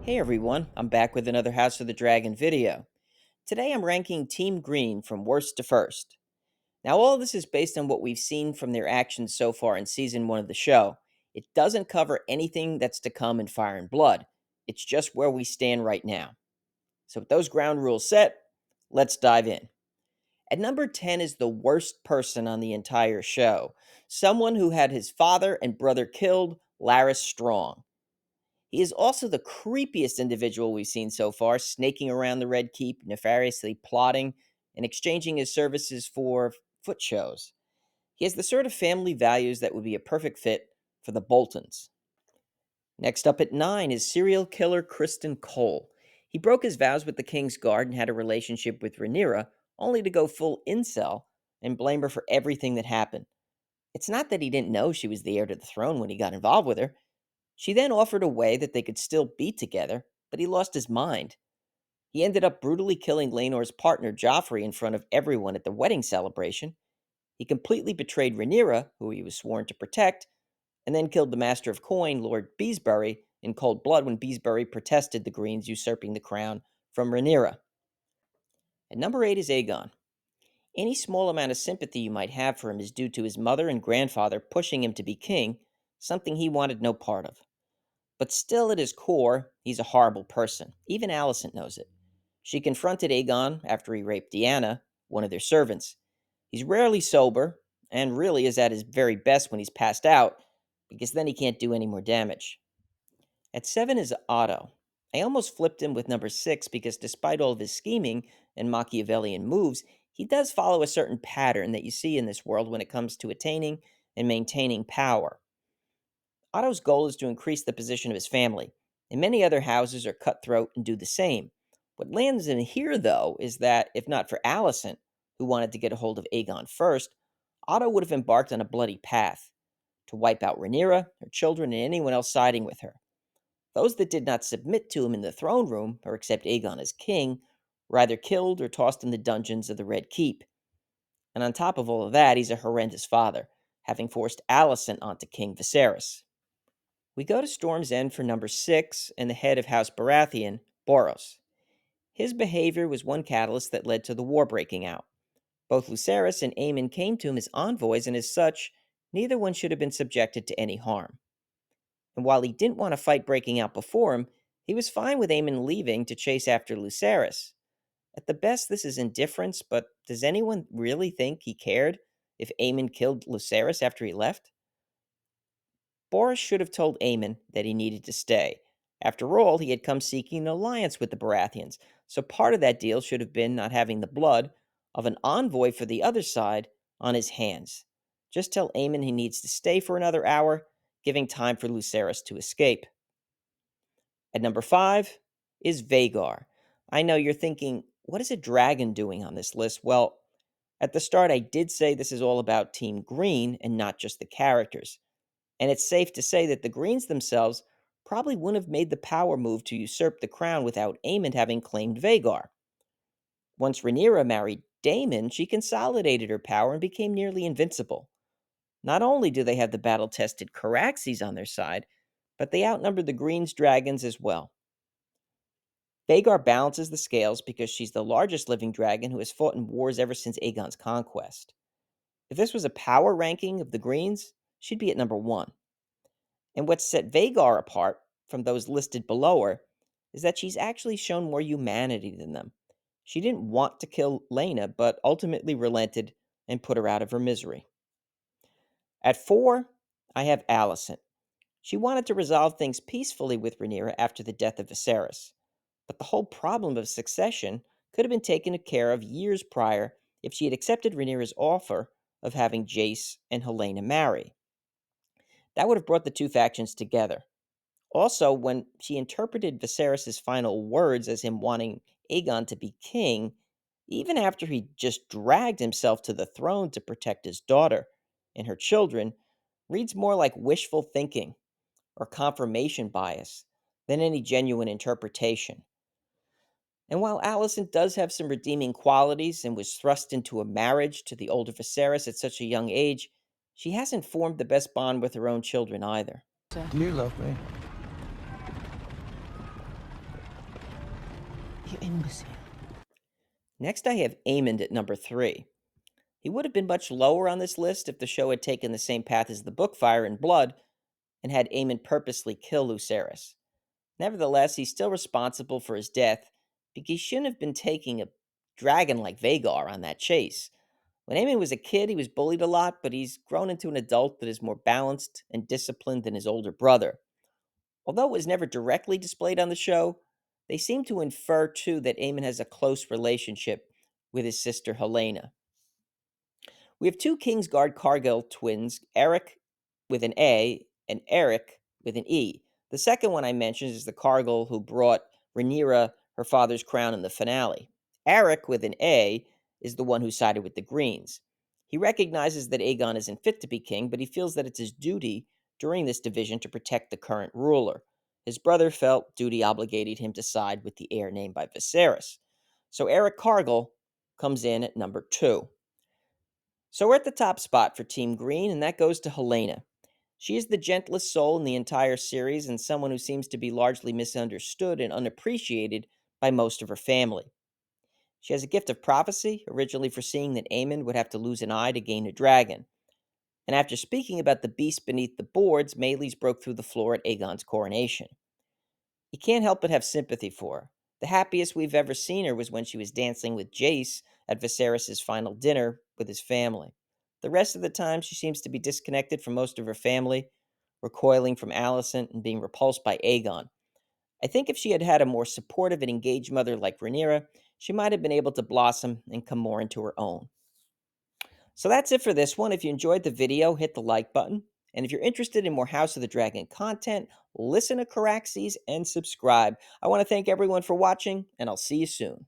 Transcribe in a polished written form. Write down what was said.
Hey everyone, I'm back with another House of the Dragon video. Today I'm ranking Team Green from worst to first. Now, all this is based on what we've seen from their actions so far in season 1 of the show. It doesn't cover anything that's to come in Fire and Blood, it's just where we stand right now. So, with those ground rules set, let's dive in. At number 10 is the worst person on the entire show, someone who had his father and brother killed, Laris Strong. He is also the creepiest individual we've seen so far, snaking around the Red Keep, nefariously plotting and exchanging his services for foot shows. He has the sort of family values that would be a perfect fit for the Boltons. Next up at 9 is serial killer Kristen Cole. He broke his vows with the King's Guard and had a relationship with Rhaenyra, only to go full incel and blame her for everything that happened. It's not that he didn't know she was the heir to the throne when he got involved with her. She then offered a way that they could still be together, but he lost his mind. He ended up brutally killing Laenor's partner Joffrey in front of everyone at the wedding celebration. He completely betrayed Rhaenyra, who he was sworn to protect, and then killed the Master of Coin, Lord Beesbury, in cold blood when Beesbury protested the Greens usurping the crown from Rhaenyra. At number 8 is Aegon. Any small amount of sympathy you might have for him is due to his mother and grandfather pushing him to be king, something he wanted no part of. But still, at his core, he's a horrible person. Even Alicent knows it. She confronted Aegon after he raped Deanna, one of their servants. He's rarely sober, and really is at his very best when he's passed out, because then he can't do any more damage. At 7 is Otto. I almost flipped him with number 6 because despite all of his scheming and Machiavellian moves, he does follow a certain pattern that you see in this world when it comes to attaining and maintaining power. Otto's goal is to increase the position of his family, and many other houses are cutthroat and do the same. What lands him here, though, is that if not for Alicent, who wanted to get a hold of Aegon first, Otto would have embarked on a bloody path to wipe out Rhaenyra, her children, and anyone else siding with her. Those that did not submit to him in the throne room or accept Aegon as king were either killed or tossed in the dungeons of the Red Keep. And on top of all of that, he's a horrendous father, having forced Alicent onto King Viserys. We go to Storm's End for number 6 and the head of House Baratheon, Boros. His behavior was one catalyst that led to the war breaking out. Both Lucerys and Aemond came to him as envoys, and as such, neither one should have been subjected to any harm. And while he didn't want a fight breaking out before him, he was fine with Aemond leaving to chase after Lucerys. At the best, this is indifference, but does anyone really think he cared if Aemond killed Lucerys after he left? Boris should have told Aemon that he needed to stay. After all, he had come seeking an alliance with the Baratheons, so part of that deal should have been not having the blood of an envoy for the other side on his hands. Just tell Aemon he needs to stay for another hour, giving time for Lucerys to escape. At number 5 is Vhagar. I know you're thinking, what is a dragon doing on this list? Well, at the start I did say this is all about Team Green and not just the characters. And it's safe to say that the Greens themselves probably wouldn't have made the power move to usurp the crown without Aemond having claimed Vhagar. Once Rhaenyra married Daemon, she consolidated her power and became nearly invincible. Not only do they have the battle-tested Caraxes on their side, but they outnumber the Greens' dragons as well. Vhagar balances the scales because she's the largest living dragon who has fought in wars ever since Aegon's conquest. If this was a power ranking of the Greens, she'd be at number 1. And what set Vhagar apart from those listed below her is that she's actually shown more humanity than them. She didn't want to kill Lena, but ultimately relented and put her out of her misery. At 4, I have Alicent. She wanted to resolve things peacefully with Rhaenyra after the death of Viserys, but the whole problem of succession could have been taken care of years prior if she had accepted Rhaenyra's offer of having Jace and Helaena marry. That would have brought the two factions together. Also, when she interpreted Viserys' final words as him wanting Aegon to be king, even after he just dragged himself to the throne to protect his daughter and her children, reads more like wishful thinking or confirmation bias than any genuine interpretation. And while Alicent does have some redeeming qualities and was thrust into a marriage to the older Viserys at such a young age, she hasn't formed the best bond with her own children either. Do you love me? imbecile. Next, I have Aemond at number 3. He would have been much lower on this list if the show had taken the same path as the book Fire and Blood and had Aemond purposely kill Lucerys. Nevertheless, he's still responsible for his death because he shouldn't have been taking a dragon like Vagar on that chase. When Aemon was a kid, he was bullied a lot, but he's grown into an adult that is more balanced and disciplined than his older brother. Although it was never directly displayed on the show, they seem to infer too that Aemon has a close relationship with his sister Helaena. We have two Kingsguard Cargill twins, Eric with an A and Eric with an E. The second one I mentioned is the Cargill who brought Rhaenyra her father's crown in the finale. Eric with an A is the one who sided with the Greens. He recognizes that Aegon isn't fit to be king, but he feels that it's his duty during this division to protect the current ruler. His brother felt duty obligated him to side with the heir named by Viserys. So Eric Cargill comes in at number 2. So we're at the top spot for Team Green, and that goes to Helaena. She is the gentlest soul in the entire series and someone who seems to be largely misunderstood and unappreciated by most of her family. She has a gift of prophecy, originally foreseeing that Aemon would have to lose an eye to gain a dragon. And after speaking about the beast beneath the boards, Meleys broke through the floor at Aegon's coronation. You can't help but have sympathy for her. The happiest we've ever seen her was when she was dancing with Jace at Viserys' final dinner with his family. The rest of the time, she seems to be disconnected from most of her family, recoiling from Alicent and being repulsed by Aegon. I think if she had had a more supportive and engaged mother like Rhaenyra, she might have been able to blossom and come more into her own. So that's it for this one. If you enjoyed the video, hit the like button. And if you're interested in more House of the Dragon content, listen to Caraxes and subscribe. I want to thank everyone for watching, and I'll see you soon.